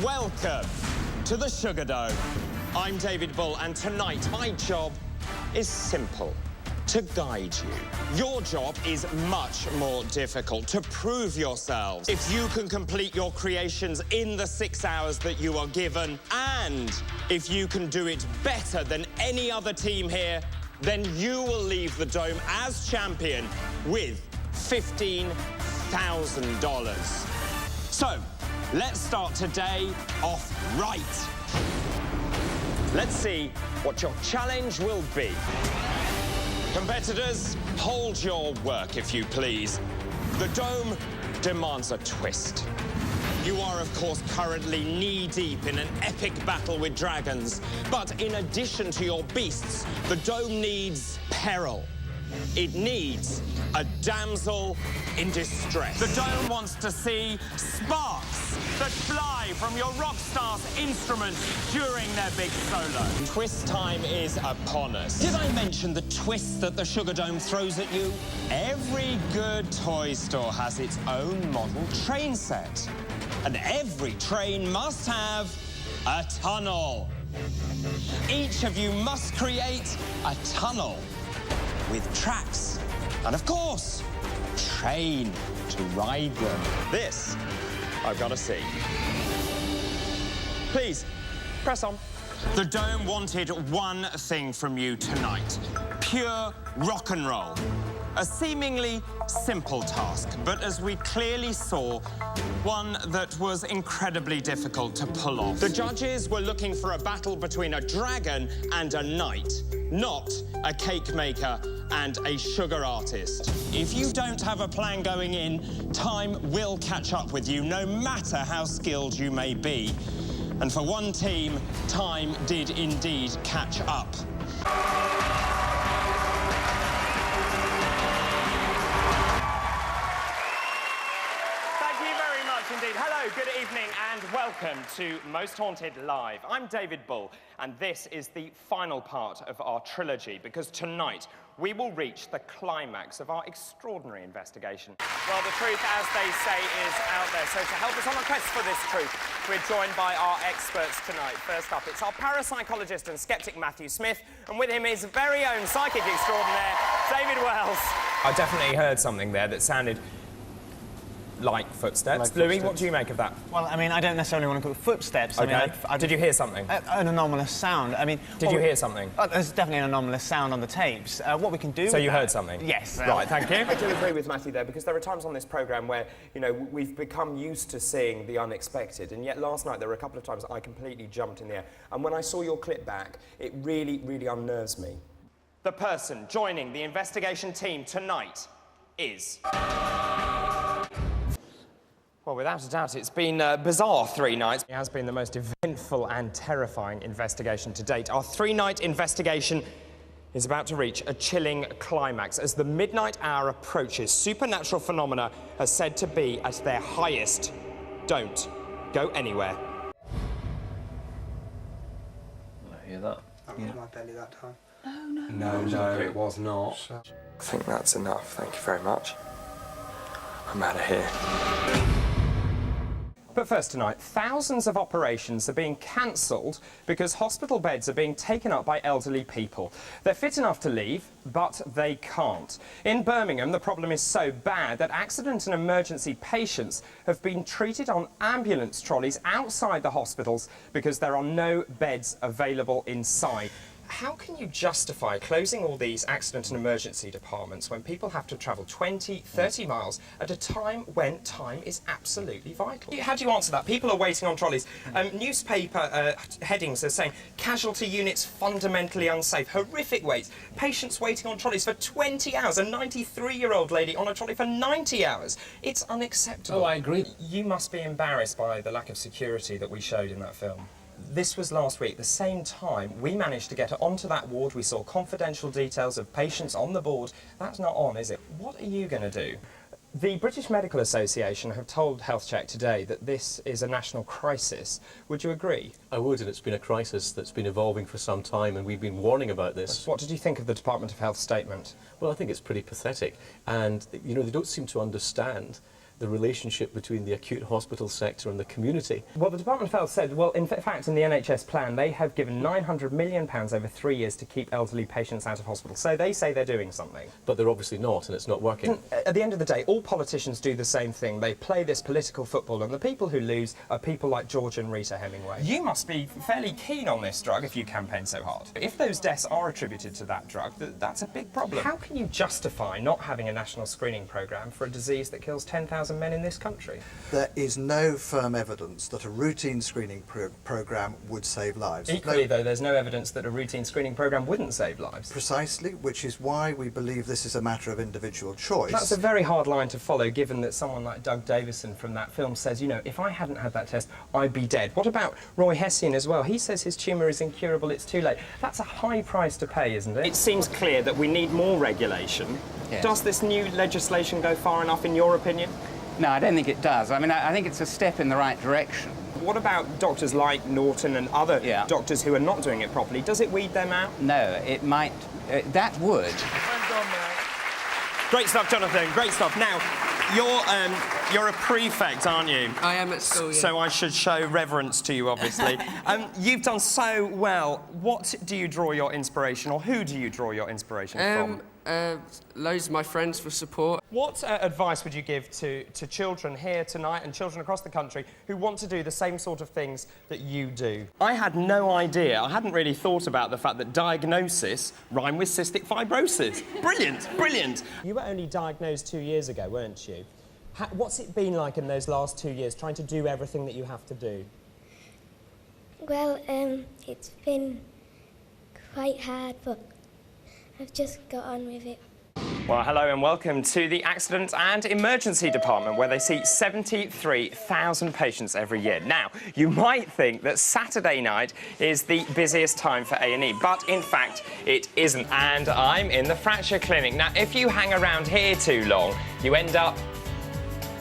Welcome to the Sugar Dome. I'm David Bull, and tonight my job is simple: to guide you. Your job is much more difficult: to prove yourselves. If you can complete your creations in the 6 hours that you are given, and if you can do it better than any other team here, then you will leave the Dome as champion with $15,000. So, let's start today off right. Let's see what your challenge will be. Competitors, hold your work, if you please. The Dome demands a twist. You are, of course, currently knee-deep in an epic battle with dragons. But in addition to your beasts, the Dome needs peril. It needs a damsel in distress. The Dome wants to see sparks that fly from your rock stars' instruments during their big solo. Twist time is upon us. Did I mention the twist that the Sugar Dome throws at you? Every good toy store has its own model train set. And every train must have a tunnel. Each of you must create a tunnel with tracks and, of course, a train to ride them. This I've got to see. Please, press on. The Dome wanted one thing from you tonight: pure rock and roll. A seemingly simple task, but as we clearly saw, one that was incredibly difficult to pull off. The judges were looking for a battle between a dragon and a knight, not a cake maker and a sugar artist. If you don't have a plan going in, time will catch up with you, no matter how skilled you may be. And for one team, time did indeed catch up. Indeed. Hello, good evening, and welcome to Most Haunted Live. I'm David Bull, and this is the final part of our trilogy, because tonight we will reach the climax of our extraordinary investigation. Well, the truth, as they say, is out there. So to help us on the quest for this truth, we're joined by our experts tonight. First up, it's our parapsychologist and skeptic, Matthew Smith, and with him his very own psychic extraordinaire, David Wells. I definitely heard something there that sounded like footsteps. Louis, what do you make of that? Well, I mean, I don't necessarily want to call it footsteps. Okay. I mean, did you hear something? An anomalous sound. I mean... Did you hear something? There's definitely an anomalous sound on the tapes. What we can do... So you heard something? Yes. Right, thank you. I do agree with Matthew there, because there are times on this programme where, you know, we've become used to seeing the unexpected, and yet last night there were a couple of times I completely jumped in the air. And when I saw your clip back, it really, really unnerves me. The person joining the investigation team tonight is... Well, without a doubt, it's been bizarre 3 nights. It has been the most eventful and terrifying investigation to date. Our 3-night investigation is about to reach a chilling climax. As the midnight hour approaches, supernatural phenomena are said to be at their highest. Don't go anywhere. I hear that. That was my belly that time. No, it was not. I think that's enough, thank you very much. I'm out of here. But first tonight, thousands of operations are being cancelled because hospital beds are being taken up by elderly people. They're fit enough to leave, but they can't. In Birmingham, the problem is so bad that accident and emergency patients have been treated on ambulance trolleys outside the hospitals because there are no beds available inside. How can you justify closing all these accident and emergency departments when people have to travel 20, 30 miles at a time when time is absolutely vital? How do you answer that? People are waiting on trolleys. Newspaper headings are saying casualty units fundamentally unsafe, horrific waits, patients waiting on trolleys for 20 hours, a 93-year-old lady on a trolley for 90 hours. It's unacceptable. Oh, I agree. You must be embarrassed by the lack of security that we showed in that film. This was last week. The same time, we managed to get onto that ward. We saw confidential details of patients on the board. That's not on, is it? What are you going to do? The British Medical Association have told Health Check today that this is a national crisis. Would you agree? I would, and it's been a crisis that's been evolving for some time, and we've been warning about this. What did you think of the Department of Health statement? Well, I think it's pretty pathetic, and, you know, they don't seem to understand the relationship between the acute hospital sector and the community. Well, the Department of Health said, well, in fact, in the NHS plan, they have given £900 million over 3 years to keep elderly patients out of hospital. So they say they're doing something. But they're obviously not, and it's not working. At the end of the day, all politicians do the same thing. They play this political football, and the people who lose are people like George and Rita Hemingway. You must be fairly keen on this drug if you campaign so hard. If those deaths are attributed to that drug, that's a big problem. How can you justify not having a national screening programme for a disease that kills 10,000 men in this country? There is no firm evidence that a routine screening programme would save lives. Equally, though, there's no evidence that a routine screening programme wouldn't save lives. Precisely, which is why we believe this is a matter of individual choice. That's a very hard line to follow, given that someone like Doug Davison from that film says, you know, if I hadn't had that test, I'd be dead. What about Roy Hession as well? He says his tumour is incurable, it's too late. That's a high price to pay, isn't it? It seems clear that we need more regulation. Yes. Does this new legislation go far enough, in your opinion? No, I don't think it does. I mean, I think it's a step in the right direction. What about doctors like Norton and other doctors who are not doing it properly? Does it weed them out? No, it might... that would. Great stuff, Jonathan, great stuff. Now, you're a prefect, aren't you? I am at school, yeah. So I should show reverence to you, obviously. You've done so well. What do you draw your inspiration, or who do you draw your inspiration from? Loads of my friends for support. What advice would you give to children here tonight and children across the country who want to do the same sort of things that you do? I had no idea. I hadn't really thought about the fact that diagnosis rhymed with cystic fibrosis. Brilliant, brilliant. You were only diagnosed 2 years ago, weren't you? What's it been like in those last 2 years, trying to do everything that you have to do? Well, it's been quite hard, but I've just got on with it. Well, hello and welcome to the Accident and Emergency Department, where they see 73,000 patients every year. Now, you might think that Saturday night is the busiest time for A&E, but in fact, it isn't. And I'm in the fracture clinic. Now, if you hang around here too long, you end up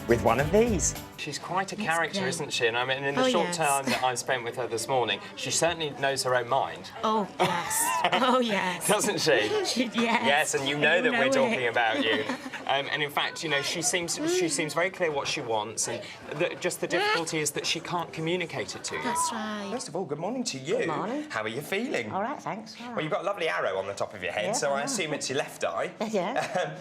with one of these. She's quite a character, isn't she? And I mean, in the short time that I've spent with her this morning, she certainly knows her own mind. Oh, yes. Oh, yes. Doesn't she? Yes. Yes, and you know that we're talking about you. And in fact, you know, she seems very clear what she wants, and just the difficulty is that she can't communicate it to you. That's right. First of all, good morning to you. Good morning. How are you feeling? All right, thanks. All right. Well, you've got a lovely arrow on the top of your head, so I assume it's your left eye. Yeah.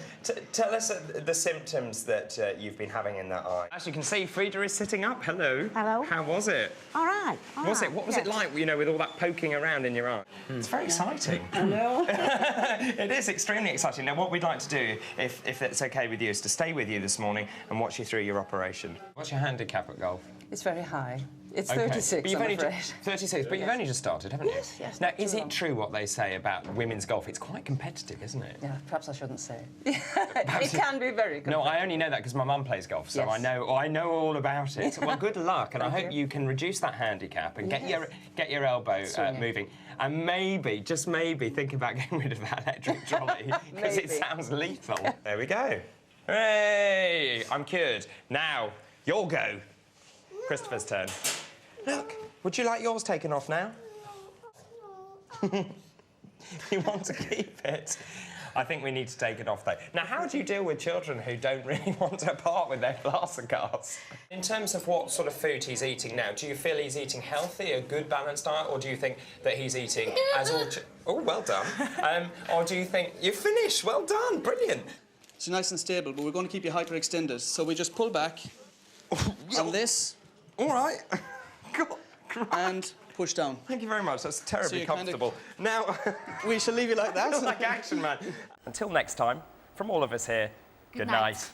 Tell us the symptoms that you've been having in that eye. As you can see, Frida is sitting up. Hello. Hello. How was it? All right. What was it like, you know, with all that poking around in your eye? It's very exciting. I know. It is extremely exciting. Now, what we'd like to do, if it's OK with you, is to stay with you this morning and watch you through your operation. What's your handicap at golf? It's very high. It's Okay. 36, But you've I'm only afraid. 36, but you've only just started, haven't you? Yes, yes, Now, not is too it long. true what they say about women's golf? It's quite competitive, isn't it? Yeah, perhaps I shouldn't say. It can be very good. No, I only know that because my mum plays golf, so Yes. I know all about it. Well, good luck, and I hope you can reduce that handicap and get your elbow moving, and maybe, just maybe, think about getting rid of that electric trolley because it sounds lethal. There we go. Hey, I'm cured. Now, your go. Christopher's turn. Look, would you like yours taken off now? You want to keep it? I think we need to take it off, though. Now, how do you deal with children who don't really want to part with their plaster cards? In terms of what sort of food he's eating now, do you feel he's eating healthy, a good balanced diet, or do you think that he's eating as all... Oh, well done. Or do you think... You've finished, well done, brilliant. It's nice and stable, but we're going to keep you hyperextended. So we just pull back on this. All right. And push down. Thank you very much. That's terribly So comfortable. Now, we shall leave you like that. like Action Man. Until next time, from all of us here, good night.